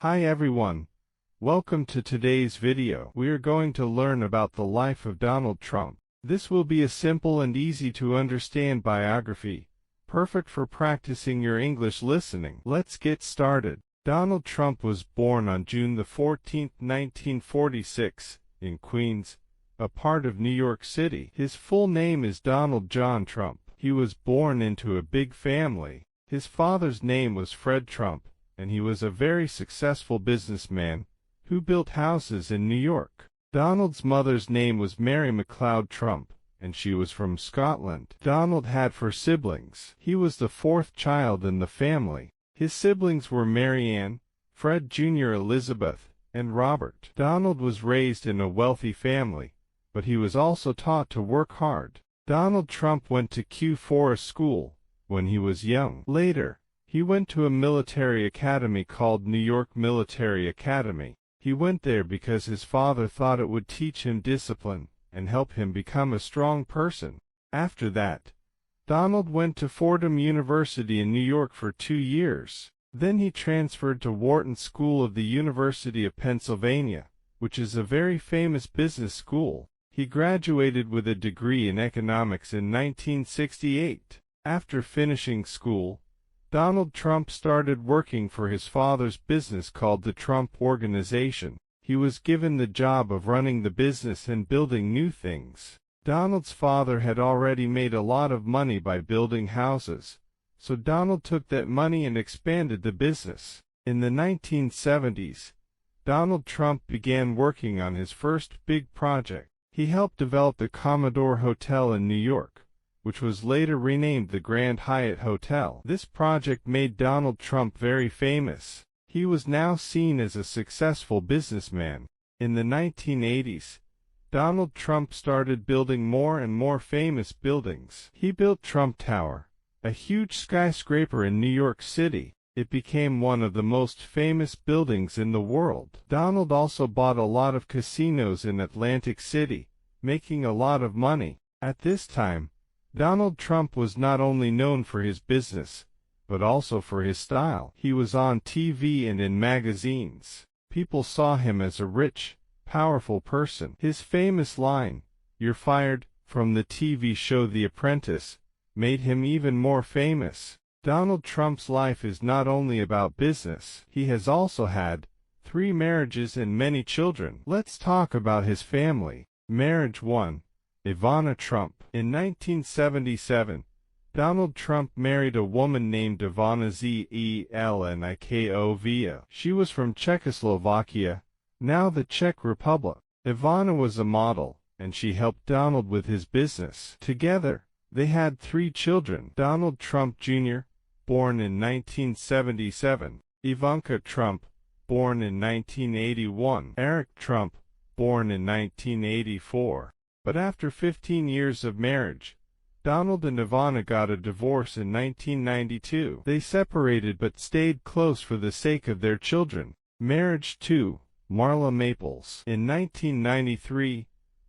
Hi everyone, welcome to today's video. We are going to learn about the life of Donald Trump. This will be a simple and easy to understand biography, perfect for practicing your English listening. Let's get started. Donald Trump was born on June 14, 1946, in Queens, a part of New York City. His full name is Donald John Trump. He was born into a big family. His father's name was Fred Trump, and he was a very successful businessman who built houses in New York. Donald's mother's name was Mary MacLeod Trump, and she was from Scotland. Donald had 4 siblings. He was the 4th child in the family. His siblings were Mary Ann, Fred Jr., Elizabeth, and Robert. Donald was raised in a wealthy family, but he was also taught to work hard. Donald Trump went to Kew Forest School when he was young. Later, he went to a military academy called New York Military Academy. He went there because his father thought it would teach him discipline and help him become a strong person. After that, Donald went to Fordham University in New York for 2 years. Then he transferred to Wharton School of the University of Pennsylvania, which is a very famous business school. He graduated with a degree in economics in 1968. After finishing school, Donald Trump started working for his father's business called the Trump Organization. He was given the job of running the business and building new things. Donald's father had already made a lot of money by building houses, so Donald took that money and expanded the business. In the 1970s, Donald Trump began working on his first big project. He helped develop the Commodore Hotel in New York, which was later renamed the Grand Hyatt Hotel. This project made Donald Trump very famous. He was now seen as a successful businessman. In the 1980s, Donald Trump started building more and more famous buildings. He built Trump Tower, a huge skyscraper in New York City. It became one of the most famous buildings in the world. Donald also bought a lot of casinos in Atlantic City, making a lot of money. At this time, Donald Trump was not only known for his business, but also for his style. He was on TV and in magazines. People saw him as a rich, powerful person. His famous line, "You're fired," from the TV show The Apprentice, made him even more famous. Donald Trump's life is not only about business. He has also had 3 marriages and many children. Let's talk about his family. Marriage 1. Ivana Trump. In 1977, Donald Trump married a woman named Ivana Zelnikova. She was from Czechoslovakia, now the Czech Republic. Ivana was a model, and she helped Donald with his business. Together, they had 3 children. Donald Trump Jr., born in 1977. Ivanka Trump, born in 1981. Eric Trump, born in 1984. But after 15 years of marriage, Donald and Ivana got a divorce in 1992. They separated but stayed close for the sake of their children. Marriage 2. Marla Maples. In 1993,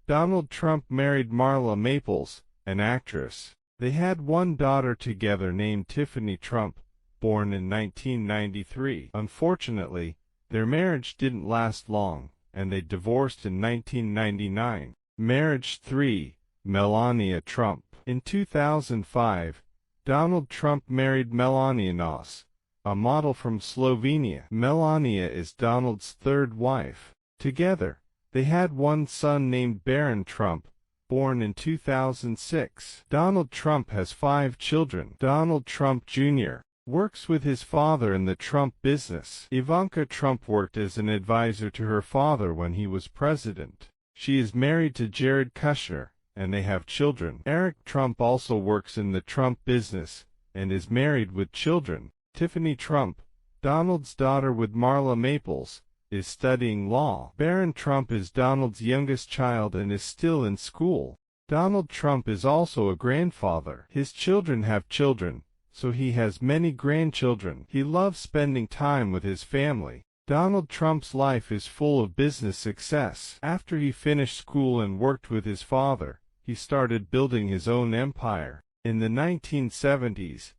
Donald Trump married Marla Maples, an actress. They had 1 daughter together named Tiffany Trump, born in 1993. Unfortunately, their marriage didn't last long, and they divorced in 1999. Marriage 3. Melania Trump. In 2005, Donald Trump married Melania Nos, a model from Slovenia. Melania is Donald's 3rd wife. Together, they had 1 son named Barron Trump, born in 2006. Donald Trump has 5 children. Donald Trump Jr. works with his father in the Trump business. Ivanka Trump worked as an advisor to her father when he was president. She is married to Jared Kushner, and they have children. Eric Trump also works in the Trump business, and is married with children. Tiffany Trump, Donald's daughter with Marla Maples, is studying law. Barron Trump is Donald's youngest child and is still in school. Donald Trump is also a grandfather. His children have children, so he has many grandchildren. He loves spending time with his family. Donald Trump's life is full of business success. After he finished school and worked with his father, he started building his own empire. In the 1970s,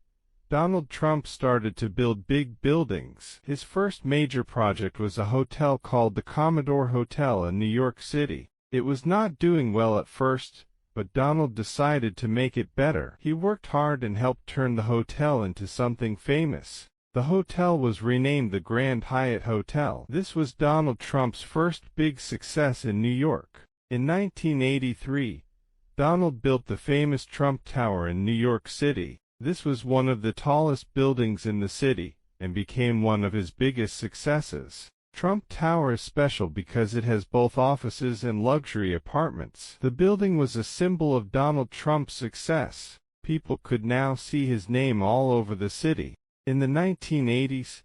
Donald Trump started to build big buildings. His first major project was a hotel called the Commodore Hotel in New York City. It was not doing well at first, but Donald decided to make it better. He worked hard and helped turn the hotel into something famous. The hotel was renamed the Grand Hyatt Hotel. This was Donald Trump's first big success in New York. In 1983, Donald built the famous Trump Tower in New York City. This was one of the tallest buildings in the city, and became one of his biggest successes. Trump Tower is special because it has both offices and luxury apartments. The building was a symbol of Donald Trump's success. People could now see his name all over the city. In the 1980s,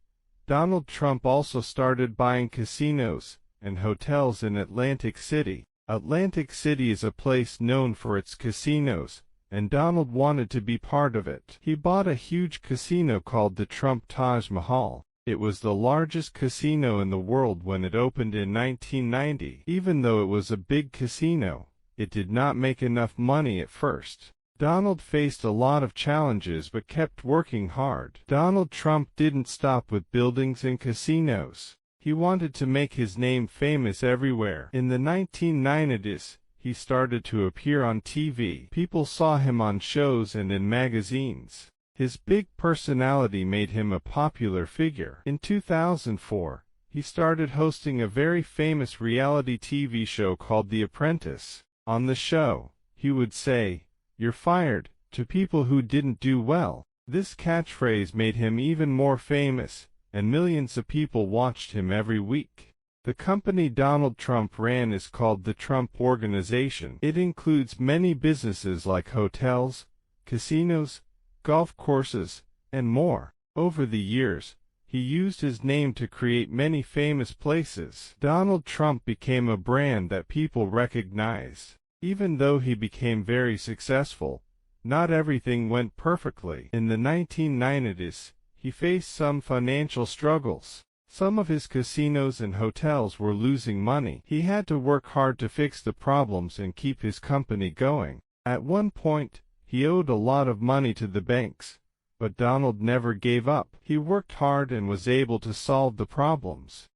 Donald Trump also started buying casinos and hotels in Atlantic City. Atlantic City is a place known for its casinos, and Donald wanted to be part of it. He bought a huge casino called the Trump Taj Mahal. It was the largest casino in the world when it opened in 1990. Even though it was a big casino, it did not make enough money at first. Donald faced a lot of challenges but kept working hard. Donald Trump didn't stop with buildings and casinos. He wanted to make his name famous everywhere. In the 1990s, he started to appear on TV. People saw him on shows and in magazines. His big personality made him a popular figure. In 2004, he started hosting a very famous reality TV show called The Apprentice. On the show, he would say, "You're fired," to people who didn't do well. This catchphrase made him even more famous, and millions of people watched him every week. The company Donald Trump ran is called the Trump Organization. It includes many businesses like hotels, casinos, golf courses, and more. Over the years, he used his name to create many famous places. Donald Trump became a brand that people recognize. Even though he became very successful, not everything went perfectly. In the 1990s, he faced some financial struggles. Some of his casinos and hotels were losing money. He had to work hard to fix the problems and keep his company going. At one point, he owed a lot of money to the banks, but Donald never gave up. He worked hard and was able to solve the problems.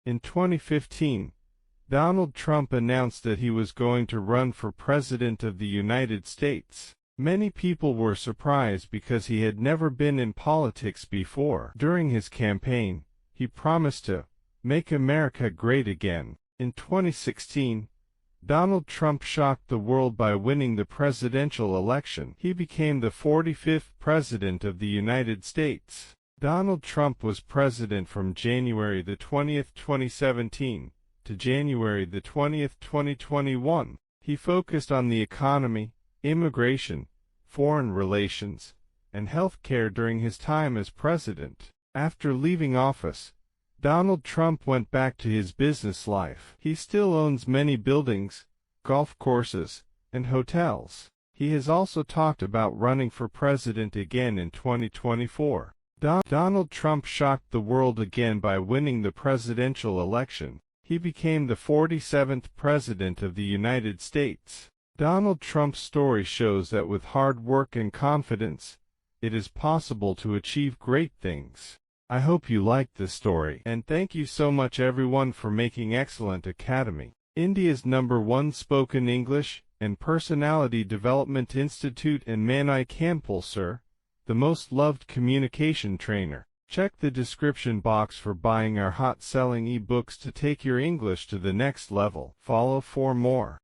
In 2015, Donald Trump announced that he was going to run for President of the United States. Many people were surprised because he had never been in politics before. During his campaign, he promised to make America great again. In 2016, Donald Trump shocked the world by winning the presidential election. He became the 45th President of the United States. Donald Trump was president from January 20th, 2017 to January 20th, 2021. He focused on the economy, immigration, foreign relations, and health care during his time as president. After leaving office, Donald Trump went back to his business life. He still owns many buildings, golf courses, and hotels. He has also talked about running for president again in 2024. Donald Trump shocked the world again by winning the presidential election. He became the 47th President of the United States. Donald Trump's story shows that with hard work and confidence, it is possible to achieve great things. I hope you liked this story, and thank you so much everyone for making Excellent Academy, India's #1 spoken English and personality development institute and Manai Kanpul, sir, the most loved communication trainer. Check the description box for buying our hot-selling ebooks to take your English to the next level. Follow for more.